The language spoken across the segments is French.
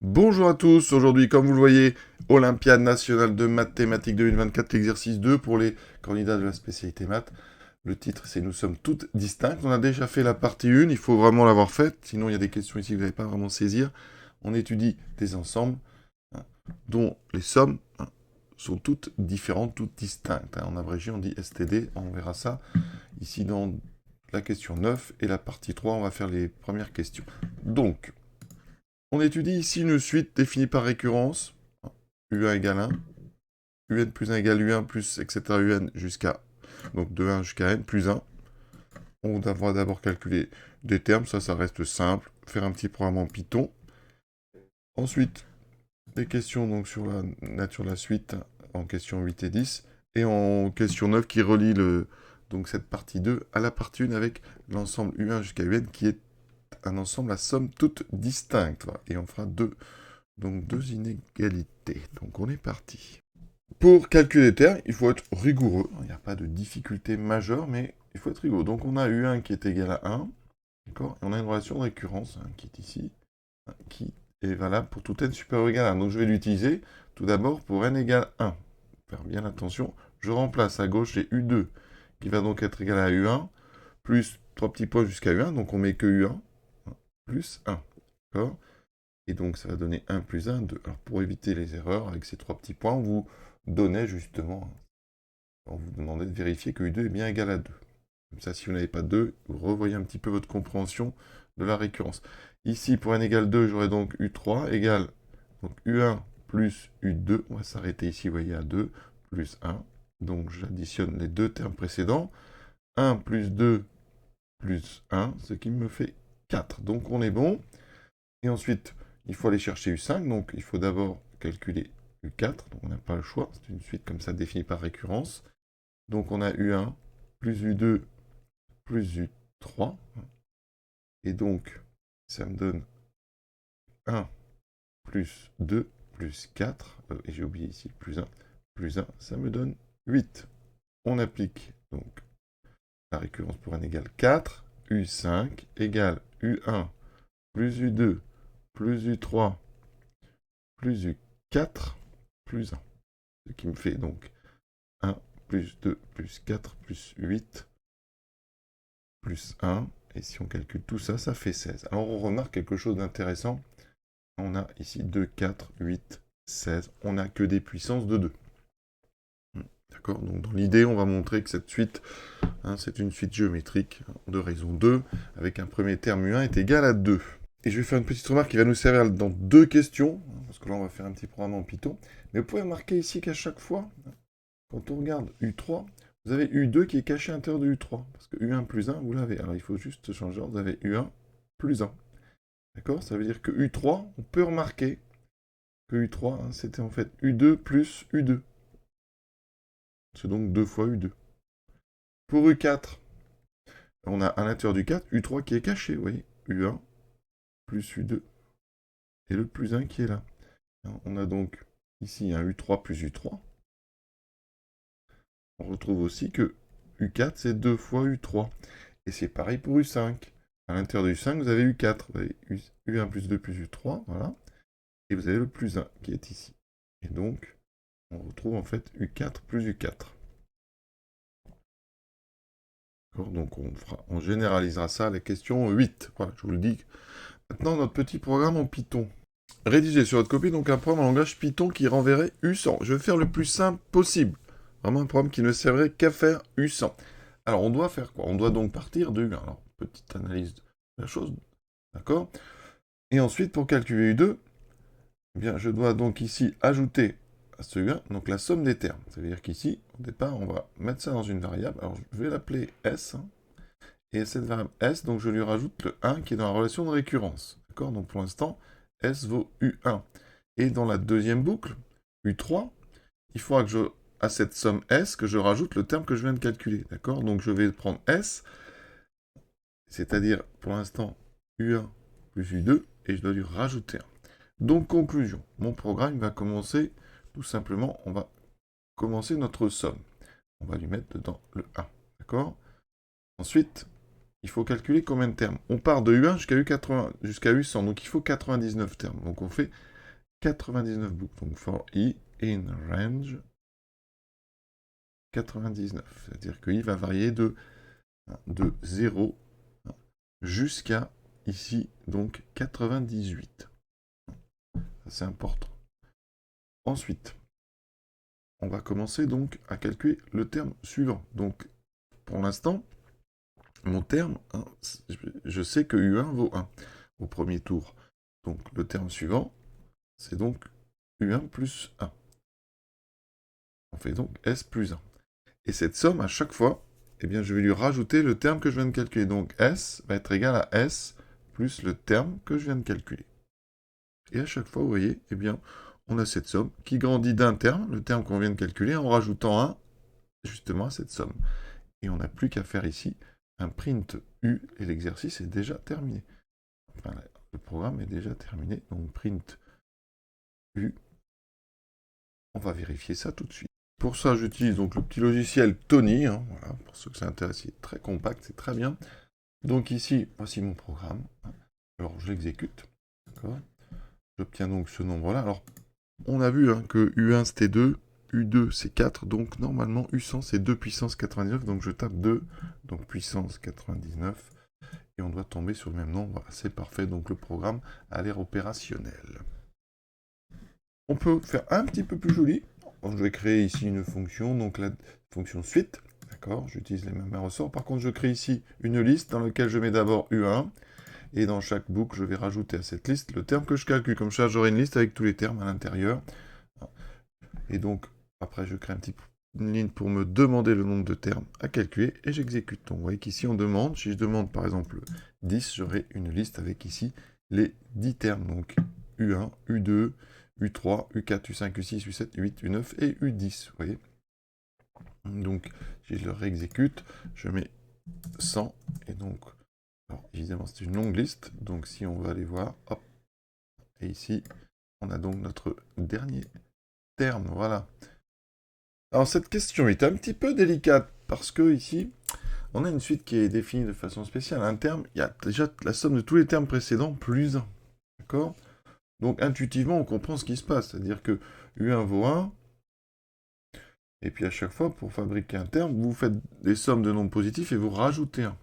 Bonjour à tous, aujourd'hui comme vous le voyez, Olympiade nationale de mathématiques 2024, l'exercice 2 pour les candidats de la spécialité maths. Le titre c'est Nous sommes toutes distinctes. On a déjà fait la partie 1, il faut vraiment l'avoir faite, sinon il y a des questions ici que vous n'allez pas vraiment saisir. On étudie des ensembles hein, dont les sommes sont toutes différentes, toutes distinctes. En abrégé on dit STD, on verra ça ici dans la question 9 et la partie 3, on va faire les premières questions. Donc, on étudie ici une suite définie par récurrence. U1 égale 1, UN plus 1 égale U1 plus, etc. UN jusqu'à, donc de 1 jusqu'à N plus 1. On va d'abord calculer des termes, ça reste simple. Faire un petit programme en Python. Ensuite, des questions donc sur la nature de la suite en question 8 et 10. Et en question 9 qui relie donc cette partie 2 à la partie 1 avec l'ensemble U1 jusqu'à UN qui est un ensemble à somme toute distincte. Voilà. Et on fera donc deux inégalités. Donc on est parti. Pour calculer les termes, il faut être rigoureux. Il n'y a pas de difficulté majeure, mais il faut être rigoureux. Donc on a U1 qui est égal à 1, d'accord. Et on a une relation de récurrence qui est ici, qui est valable pour tout n supérieur ou égal à 1. Donc je vais l'utiliser tout d'abord pour n égale 1. Faire bien attention. Je remplace à gauche les U2, qui va donc être égal à U1, plus 3 petits points jusqu'à U1, donc on met que U1, plus 1. D'accord. Et donc, ça va donner 1 plus 1, 2. Alors, pour éviter les erreurs, avec ces 3 petits points, on vous donnait justement, on vous demandait de vérifier que U2 est bien égal à 2. Comme ça, si vous n'avez pas 2, vous revoyez un petit peu votre compréhension de la récurrence. Ici, pour n égale 2, j'aurai donc U3 égale donc U1 plus U2. On va s'arrêter ici, vous voyez, à 2 plus 1. Donc, j'additionne les deux termes précédents. 1 plus 2 plus 1, ce qui me fait 4. Donc, on est bon. Et ensuite, il faut aller chercher U5, donc il faut d'abord calculer U4, donc on n'a pas le choix, c'est une suite comme ça définie par récurrence. Donc on a U1 plus U2 plus U3, et donc ça me donne 1 plus 2 plus 4, et j'ai oublié ici plus 1, ça me donne 8. On applique donc la récurrence pour n égale 4, U5 égale U1 plus U2 plus U3 plus U4 plus 1. Ce qui me fait donc 1 plus 2 plus 4 plus 8 plus 1. Et si on calcule tout ça, ça fait 16. Alors on remarque quelque chose d'intéressant. On a ici 2, 4, 8, 16. On n'a que des puissances de 2. D'accord. Donc dans l'idée, on va montrer que cette suite, c'est une suite géométrique de raison 2, avec un premier terme U1 est égal à 2. Et je vais faire une petite remarque qui va nous servir dans deux questions, parce que là on va faire un petit programme en Python. Mais vous pouvez remarquer ici qu'à chaque fois, quand on regarde U3, vous avez U2 qui est caché à l'intérieur de U3. Parce que U1 plus 1, vous l'avez. Alors il faut juste changer. Vous avez U1 plus 1. D'accord. Ça veut dire que U3, on peut remarquer que U3, c'était en fait U2 plus U2. C'est donc 2 fois U2. Pour U4, on a à l'intérieur du 4, U3 qui est caché, vous voyez. U1 plus U2. Et le plus 1 qui est là. On a donc ici un U3 plus U3. On retrouve aussi que U4, c'est 2 fois U3. Et c'est pareil pour U5. À l'intérieur de U5, vous avez U4. Vous avez U1 plus 2 plus U3, voilà. Et vous avez le plus 1 qui est ici. Et donc, on retrouve en fait U4 plus U4. Donc on généralisera ça à la question 8. Voilà, je vous le dis. Maintenant, notre petit programme en Python. Rédiger sur votre copie donc un programme en langage Python qui renverrait U100. Je vais faire le plus simple possible. Vraiment un programme qui ne servirait qu'à faire U100. Alors, on doit faire quoi? On doit donc partir de U1. Alors, petite analyse de la chose. D'accord. Et ensuite, pour calculer U2, eh bien, je dois donc ici ajouter à ce U1, donc la somme des termes. Ça veut dire qu'ici, au départ, on va mettre ça dans une variable. Alors, je vais l'appeler S. Et cette variable S, donc je lui rajoute le 1 qui est dans la relation de récurrence. D'accord. Donc, pour l'instant, S vaut U1. Et dans la deuxième boucle, U3, il faudra que à cette somme S, que je rajoute le terme que je viens de calculer. D'accord. Donc, je vais prendre S, c'est-à-dire, pour l'instant, U1 plus U2, et je dois lui rajouter 1. Donc, conclusion. Mon programme va commencer, tout simplement, on va commencer notre somme. On va lui mettre dedans le 1. D'accord. Ensuite, il faut calculer combien de termes. On part de U1 jusqu'à U100, donc il faut 99 termes. Donc on fait 99 boucles. Donc for I in range 99. C'est-à-dire que I va varier de 0 jusqu'à ici, donc 98. C'est important. Ensuite, on va commencer donc à calculer le terme suivant. Donc, pour l'instant, mon terme, hein, je sais que U1 vaut 1 au premier tour. Donc, le terme suivant, c'est donc U1 plus 1. On fait donc S plus 1. Et cette somme, à chaque fois, eh bien, je vais lui rajouter le terme que je viens de calculer. Donc, S va être égal à S plus le terme que je viens de calculer. Et à chaque fois, vous voyez, eh bien, on a cette somme qui grandit d'un terme, le terme qu'on vient de calculer, en rajoutant 1 justement à cette somme. Et on n'a plus qu'à faire ici un print U, et l'exercice est déjà terminé. Enfin, le programme est déjà terminé, donc print U. On va vérifier ça tout de suite. Pour ça, j'utilise donc le petit logiciel Tony, hein, voilà, pour ceux que ça intéresse, il est très compact, c'est très bien. Donc ici, voici mon programme. Alors, je l'exécute, d'accord. J'obtiens donc ce nombre-là. Alors, on a vu hein, que U1 c'était 2, U2 c'est 4, donc normalement U100 c'est 2 puissance 99, donc je tape 2, donc puissance 99, et on doit tomber sur le même nombre. Voilà, c'est parfait, donc le programme a l'air opérationnel. On peut faire un petit peu plus joli. Donc, je vais créer ici une fonction, donc la fonction suite, d'accord, j'utilise les mêmes ressorts. Par contre, je crée ici une liste dans laquelle je mets d'abord U1, et dans chaque boucle, je vais rajouter à cette liste le terme que je calcule. Comme ça, j'aurai une liste avec tous les termes à l'intérieur. Et donc, après, je crée une ligne pour me demander le nombre de termes à calculer, et j'exécute. Donc, vous voyez qu'ici, on demande, si je demande par exemple 10, j'aurai une liste avec ici les 10 termes. Donc, U1, U2, U3, U4, U5, U6, U7, U8, U9 et U10, vous voyez. Donc, si je le réexécute, je mets 100, et donc, alors, évidemment, c'est une longue liste, donc si on va aller voir, hop, et ici, on a donc notre dernier terme, voilà. Alors, cette question est un petit peu délicate, parce que ici, on a une suite qui est définie de façon spéciale. Un terme, il y a déjà la somme de tous les termes précédents, plus 1, d'accord? Donc, intuitivement, on comprend ce qui se passe, c'est-à-dire que U1 vaut 1, et puis à chaque fois, pour fabriquer un terme, vous faites des sommes de nombres positifs et vous rajoutez 1.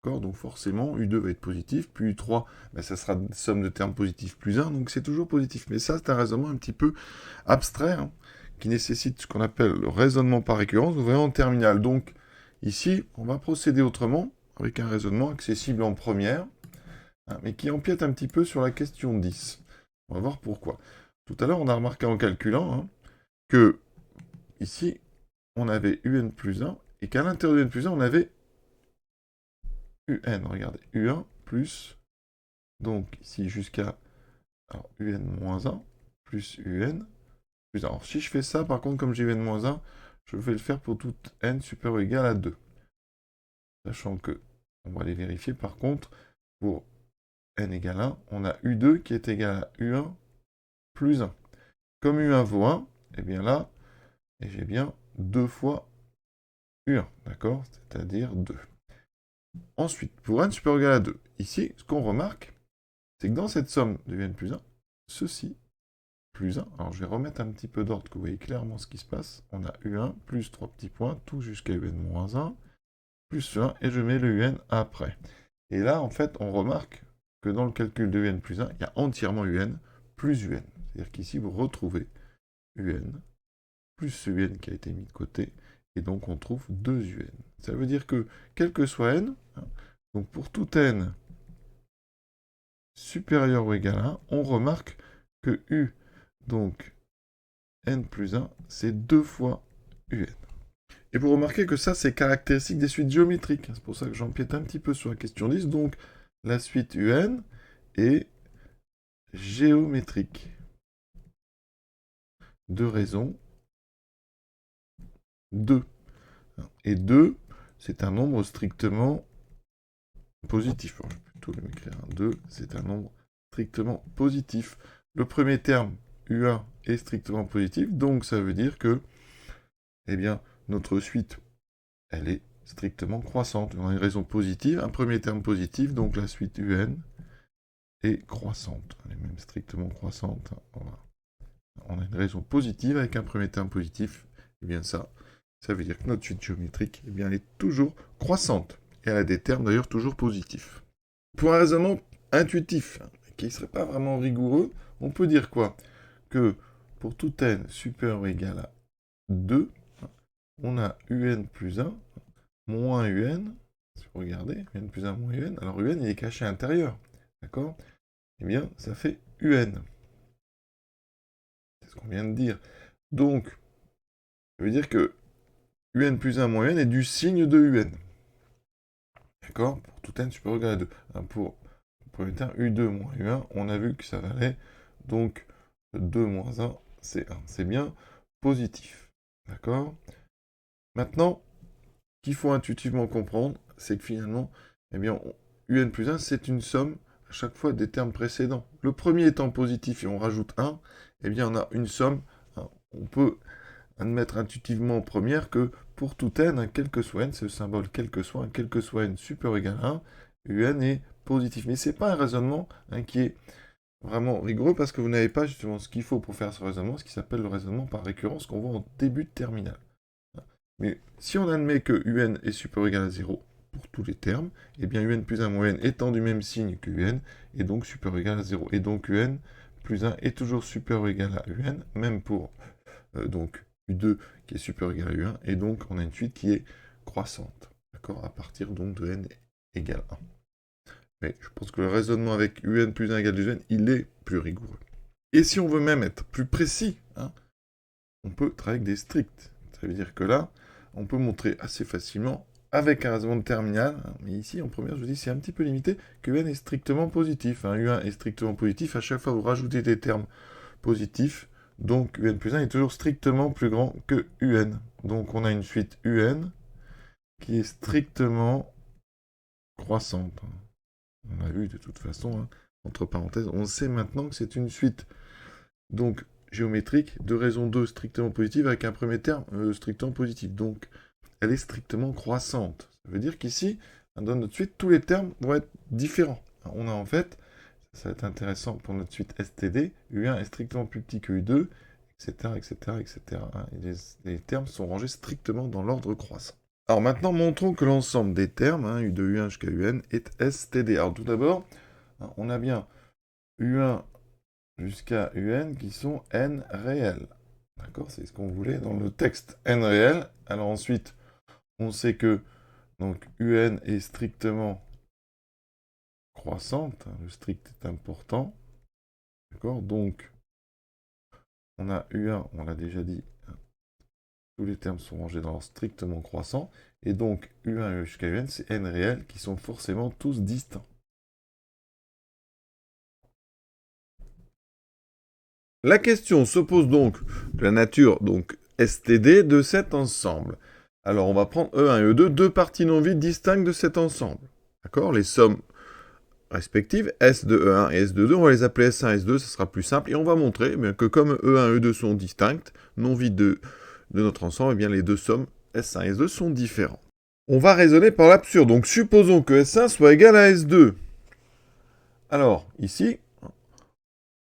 Donc forcément, U2 va être positif, puis U3, ben, ça sera une somme de termes positifs plus 1, donc c'est toujours positif. Mais ça, c'est un raisonnement un petit peu abstrait, hein, qui nécessite ce qu'on appelle le raisonnement par récurrence, vous voyez en terminale. Donc ici, on va procéder autrement, avec un raisonnement accessible en première, hein, mais qui empiète un petit peu sur la question 10. On va voir pourquoi. Tout à l'heure, on a remarqué en calculant hein, que ici, on avait UN plus 1, et qu'à l'intérieur de UN plus 1, on avait UN, regardez, U1 plus, donc ici jusqu'à UN moins 1, plus UN, plus 1. Alors si je fais ça, par contre, comme j'ai UN moins 1, je vais le faire pour tout N supérieur ou égal à 2. Sachant que, on va les vérifier, par contre, pour N égale 1, on a U2 qui est égal à U1 plus 1. Comme U1 vaut 1, et bien là, j'ai bien 2 fois U1, d'accord? C'est-à-dire 2. Ensuite, pour N supérieur ou égal à 2, ici, ce qu'on remarque, c'est que dans cette somme de UN plus 1, ceci plus 1, alors je vais remettre un petit peu d'ordre, que vous voyez clairement ce qui se passe. On a U1 plus 3 petits points, tout jusqu'à UN moins 1, plus 1, et je mets le UN après. Et là, en fait, on remarque que dans le calcul de UN plus 1, il y a entièrement UN plus UN. C'est-à-dire qu'ici, vous retrouvez UN plus ce UN qui a été mis de côté, et donc on trouve 2 UN. Ça veut dire que, quel que soit N, hein, donc pour tout N supérieur ou égal à 1, on remarque que U, donc N plus 1, c'est 2 fois UN. Et vous remarquez que ça, c'est caractéristique des suites géométriques. C'est pour ça que j'empiète un petit peu sur la question 10. Donc, la suite UN est géométrique. Deux raisons. 2. Et 2, c'est un nombre strictement positif. Alors, je vais plutôt m'écrire un 2, c'est un nombre strictement positif. Le premier terme, U1, est strictement positif, donc ça veut dire que, eh bien, notre suite, elle est strictement croissante. On a une raison positive, un premier terme positif, donc la suite UN est croissante. Elle est même strictement croissante. Voilà. On a une raison positive avec un premier terme positif. Et bien ça veut dire que notre suite géométrique, eh bien, elle est toujours croissante. Et elle a des termes d'ailleurs toujours positifs. Pour un raisonnement intuitif, qui ne serait pas vraiment rigoureux, on peut dire quoi? Que pour tout n supérieur ou égal à 2, on a un plus 1 moins un. Si vous regardez, un plus 1 moins un, alors un il est caché à l'intérieur. D'accord? Eh bien, ça fait un. C'est ce qu'on vient de dire. Donc, ça veut dire que un plus 1 moins un est du signe de un. D'accord? Pour tout n supérieur ou égal à 2. Pour le premier terme, u2 moins u1, on a vu que ça valait donc 2 moins 1, c'est 1. C'est bien positif. D'accord? Maintenant, ce qu'il faut intuitivement comprendre, c'est que finalement, eh bien, un plus 1, c'est une somme à chaque fois des termes précédents. Le premier étant positif et on rajoute 1, eh bien, on a une somme. On peut admettre intuitivement en première que pour tout n, quel que soit n, c'est le symbole quel que soit n supérieur ou égal à 1, un est positif. Mais ce n'est pas un raisonnement qui est vraiment rigoureux parce que vous n'avez pas justement ce qu'il faut pour faire ce raisonnement, ce qui s'appelle le raisonnement par récurrence qu'on voit en début de terminale. Mais si on admet que un est supérieur ou égal à 0 pour tous les termes, eh bien un plus 1 moins n étant du même signe que un est donc supérieur ou égal à 0. Et donc un plus 1 est toujours supérieur ou égal à un, même pour donc u2 qui est supérieur ou égal à u1, et donc on a une suite qui est croissante, d'accord, à partir donc de n égale 1. Mais je pense que le raisonnement avec un plus 1 égale 2n, il est plus rigoureux. Et si on veut même être plus précis, on peut travailler avec des stricts. Ça veut dire que là, on peut montrer assez facilement, avec un raisonnement de terminal, mais ici, en première, je vous dis, c'est un petit peu limité, que n est strictement positif. U1 est strictement positif, à chaque fois vous rajoutez des termes positifs, donc un plus 1 est toujours strictement plus grand que un. Donc on a une suite un qui est strictement croissante. On l'a vu de toute façon, entre parenthèses, on sait maintenant que c'est une suite donc géométrique de raison 2 strictement positive avec un premier terme strictement positif. Donc elle est strictement croissante. Ça veut dire qu'ici, dans notre suite, tous les termes vont être différents. On a en fait, ça va être intéressant pour notre suite STD, U1 est strictement plus petit que U2, etc. etc., etc. Et les termes sont rangés strictement dans l'ordre croissant. Alors maintenant, montrons que l'ensemble des termes, U de U1 jusqu'à UN, est STD. Alors tout d'abord, on a bien U1 jusqu'à UN qui sont n réels. D'accord? C'est ce qu'on voulait dans le texte n réel. Alors ensuite, on sait que donc UN est strictement croissante. Le strict est important. D'accord? Donc, on a U1, on l'a déjà dit, tous les termes sont rangés dans l'ordre strictement croissant. Et donc, U1 jusqu'à UN, c'est n réels qui sont forcément tous distincts. La question se pose donc de la nature donc STD de cet ensemble. Alors on va prendre E1 et E2, deux parties non vides distinctes de cet ensemble. D'accord? Les sommes respectives, S de E1 et S de E2, on va les appeler S1 et S2, ça sera plus simple. Et on va montrer que comme E1 et E2 sont distinctes, non vides de notre ensemble, eh bien les deux sommes S1 et S2 sont différentes. On va raisonner par l'absurde. Donc supposons que S1 soit égal à S2. Alors ici,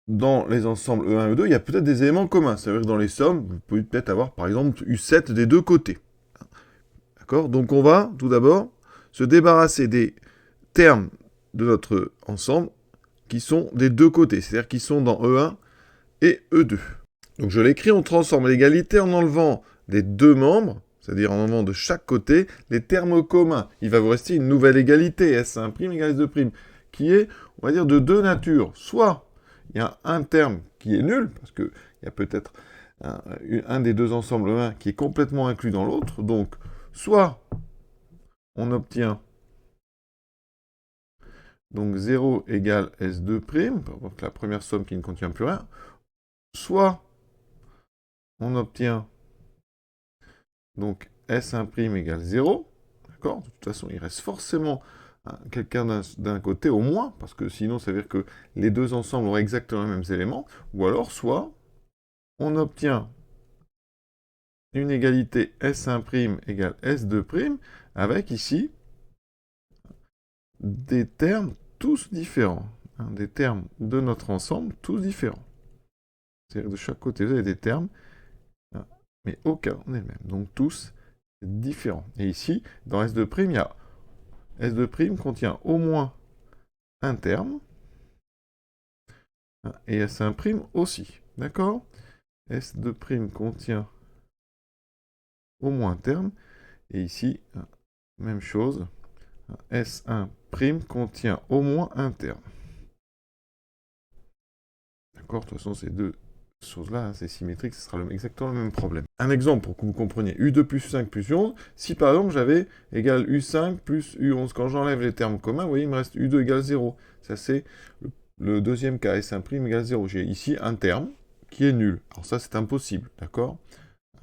dans les ensembles E1 et E2, il y a peut-être des éléments communs. C'est-à-dire que dans les sommes, vous pouvez peut-être avoir, par exemple, U7 des deux côtés. D'accord? Donc on va, tout d'abord, se débarrasser des termes de notre ensemble qui sont des deux côtés, c'est-à-dire qui sont dans E1 et E2. Donc je l'écris, on transforme l'égalité en enlevant des deux membres, c'est-à-dire en enlevant de chaque côté les termes communs. Il va vous rester une nouvelle égalité, S1' égale S2', qui est, on va dire, de deux natures. Soit il y a un terme qui est nul, parce qu'il y a peut-être un des deux ensembles 1 qui est complètement inclus dans l'autre. Donc, soit on obtient donc 0 égale S2', donc la première somme qui ne contient plus rien, soit on obtient donc S1' égale 0, d'accord? De toute façon, il reste forcément quelqu'un d'un côté au moins, parce que sinon ça veut dire que les deux ensembles auraient exactement les mêmes éléments, ou alors soit on obtient une égalité S1' égale S2', avec ici des termes tous différents, hein, des termes de notre ensemble tous différents. C'est-à-dire de chaque côté, vous avez des termes, hein, mais aucun n'est le même. Donc tous différents. Et ici, dans S2', il y a S2' contient au moins un terme, hein, et S1' aussi. D'accord? S2' contient au moins un terme, et ici, même chose, S1' contient au moins un terme. D'accord? De toute façon, ces deux choses-là, hein, c'est symétrique, ce sera exactement le même problème. Un exemple pour que vous compreniez, U2 plus U5 plus U11, si par exemple j'avais égal U5 plus U11, quand j'enlève les termes communs, vous voyez, il me reste U2 égale 0. Ça, c'est le deuxième cas, S1' égale 0. J'ai ici un terme qui est nul. Alors ça, c'est impossible, d'accord?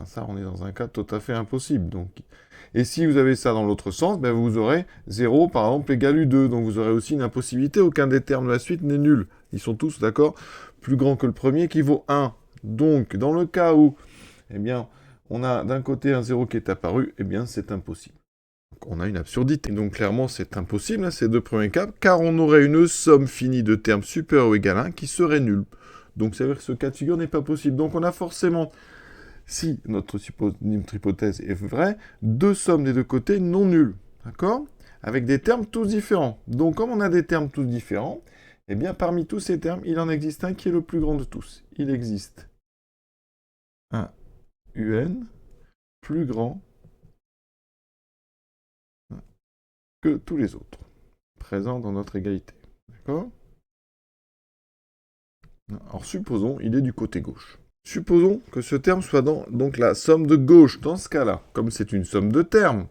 Ça, on est dans un cas tout à fait impossible. Donc. Et si vous avez ça dans l'autre sens, ben vous aurez 0, par exemple, égale U2. Donc vous aurez aussi une impossibilité. Aucun des termes de la suite n'est nul. Ils sont tous, d'accord, plus grands que le premier qui vaut 1. Donc, dans le cas où, eh bien, on a d'un côté un 0 qui est apparu, eh bien, c'est impossible. Donc, on a une absurdité. Donc, clairement, c'est impossible, hein, ces deux premiers cas, car on aurait une somme finie de termes supérieurs ou égale à 1 qui serait nulle. Donc, ça veut dire que ce cas de figure n'est pas possible. Donc, on a forcément, si notre hypothèse est vraie, deux sommes des deux côtés non nulles. D'accord? Avec des termes tous différents. Donc, comme on a des termes tous différents, eh bien, parmi tous ces termes, il en existe un qui est le plus grand de tous. Il existe un UN plus grand que tous les autres, présents dans notre égalité. D'accord? Alors, supposons, il est du côté gauche. Supposons que ce terme soit dans donc, la somme de gauche, dans ce cas-là. Comme c'est une somme de termes,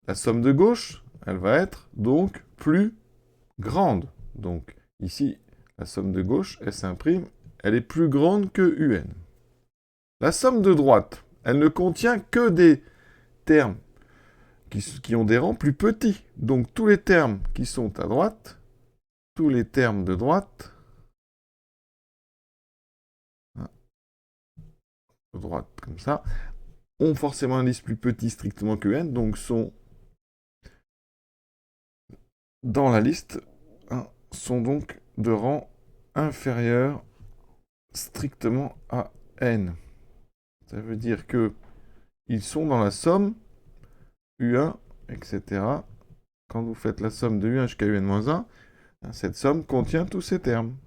la somme de gauche, elle va être donc plus grande. Donc, ici, la somme de gauche, S1', elle est plus grande que UN. La somme de droite, elle ne contient que des termes qui ont des rangs plus petits. Donc tous les termes qui sont à droite, tous les termes de droite, de droite comme ça, ont forcément un indice plus petit strictement que n, donc sont dans la liste, hein, sont donc de rang inférieur strictement à n. Ça veut dire que ils sont dans la somme U1, etc. Quand vous faites la somme de U1 jusqu'à UN-1, cette somme contient tous ces termes.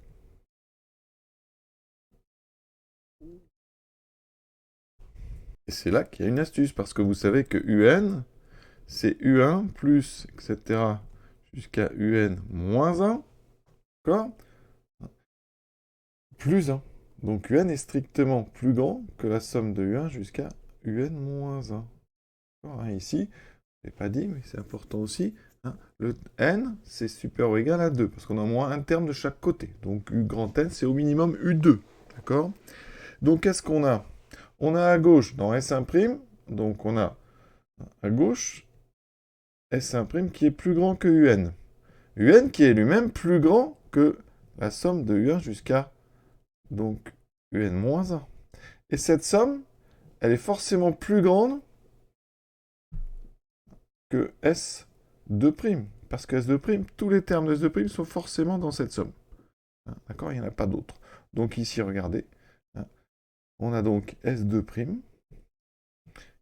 Et c'est là qu'il y a une astuce, parce que vous savez que UN, c'est U1 plus, etc., jusqu'à UN moins 1, d'accord? Plus 1. Donc UN est strictement plus grand que la somme de U1 jusqu'à UN moins 1. Hein, ici, je n'ai pas dit, mais c'est important aussi, hein, le N, c'est supérieur ou égal à 2, parce qu'on a au moins un terme de chaque côté. Donc U grand N, c'est au minimum U2, d'accord? Donc qu'est-ce qu'on a? On a à gauche, dans S1', donc on a à gauche S1' qui est plus grand que UN. UN qui est lui-même plus grand que la somme de U1 jusqu'à donc UN-1. Et cette somme, elle est forcément plus grande que S2'. Parce que S2', tous les termes de S2' sont forcément dans cette somme. D'accord? Il n'y en a pas d'autres. Donc ici, regardez. On a donc S2'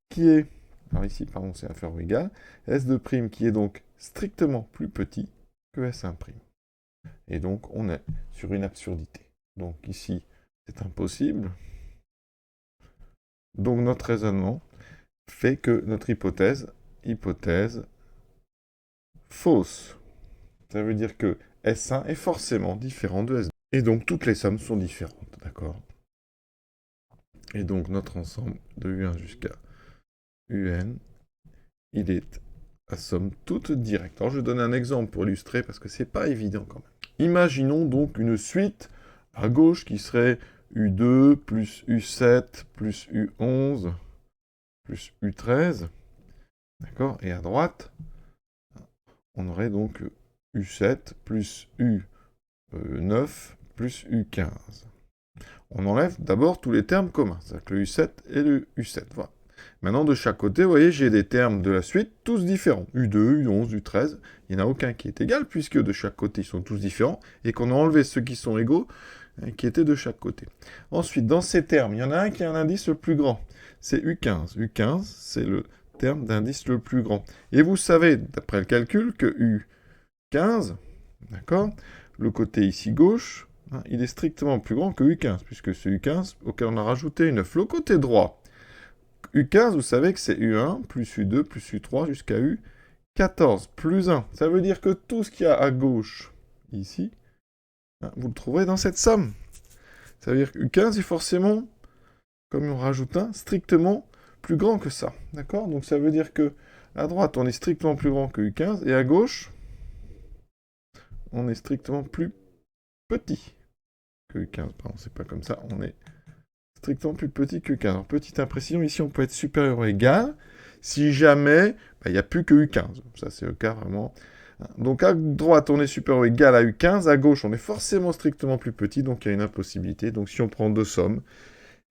qui est... Alors ici, pardon, c'est inférieur ou égal. S2' qui est donc strictement plus petit que S1'. Et donc, on est sur une absurdité. Donc ici, c'est impossible. Donc notre raisonnement fait que notre hypothèse fausse. Ça veut dire que S1 est forcément différent de S2. Et donc toutes les sommes sont différentes, d'accord? Et donc notre ensemble de U1 jusqu'à UN, il est à somme toute directe. Alors je vais donner un exemple pour illustrer parce que c'est pas évident quand même. Imaginons donc une suite à gauche qui serait U2 plus U7 plus U11 plus U13, d'accord? Et à droite, on aurait donc U7 plus U9 plus U15. On enlève d'abord tous les termes communs, c'est-à-dire que le U7 et le U7. Voilà. Maintenant, de chaque côté, vous voyez, j'ai des termes de la suite, tous différents. U2, U11, U13, il n'y en a aucun qui est égal, puisque de chaque côté, ils sont tous différents, et qu'on a enlevé ceux qui sont égaux, qui étaient de chaque côté. Ensuite, dans ces termes, il y en a un qui a un indice le plus grand. C'est U15. U15, c'est le terme d'indice le plus grand. Et vous savez, d'après le calcul, que U15, d'accord, le côté ici gauche, il est strictement plus grand que U15, puisque c'est U15 auquel on a rajouté une 9. Le côté droit, U15, vous savez que c'est U1 plus U2 plus U3 jusqu'à U14 plus 1. Ça veut dire que tout ce qu'il y a à gauche, ici, vous le trouverez dans cette somme. Ça veut dire que U15 est forcément, comme on rajoute un, strictement plus grand que ça. D'accord? Donc ça veut dire que à droite, on est strictement plus grand que U15, et à gauche, on est strictement plus petit que U15. Pardon, c'est pas comme ça, on est strictement plus petit que U15. Alors, petite imprécision, ici, on peut être supérieur ou égal si jamais il n'y a plus que U15. Ça, c'est le cas vraiment. Donc, à droite, on est supérieur ou égal à U15. À gauche, on est forcément strictement plus petit, donc il y a une impossibilité. Donc, si on prend deux sommes,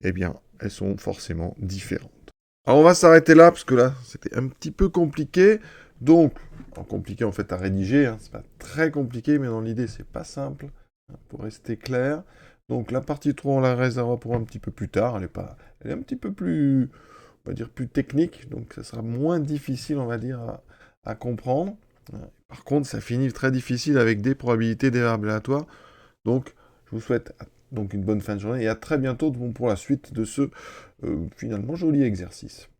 eh bien, elles sont forcément différentes. Alors, on va s'arrêter là, parce que là, c'était un petit peu compliqué. Donc, compliqué en fait à rédiger, hein, c'est pas très compliqué, mais dans l'idée, c'est pas simple, pour rester clair. Donc la partie 3, on la réservera pour un petit peu plus tard. Elle est un petit peu plus, on va dire, plus technique. Donc ça sera moins difficile, on va dire, à comprendre. Par contre, ça finit très difficile avec des probabilités, des variables aléatoires. Donc je vous souhaite donc une bonne fin de journée et à très bientôt pour la suite de ce finalement joli exercice.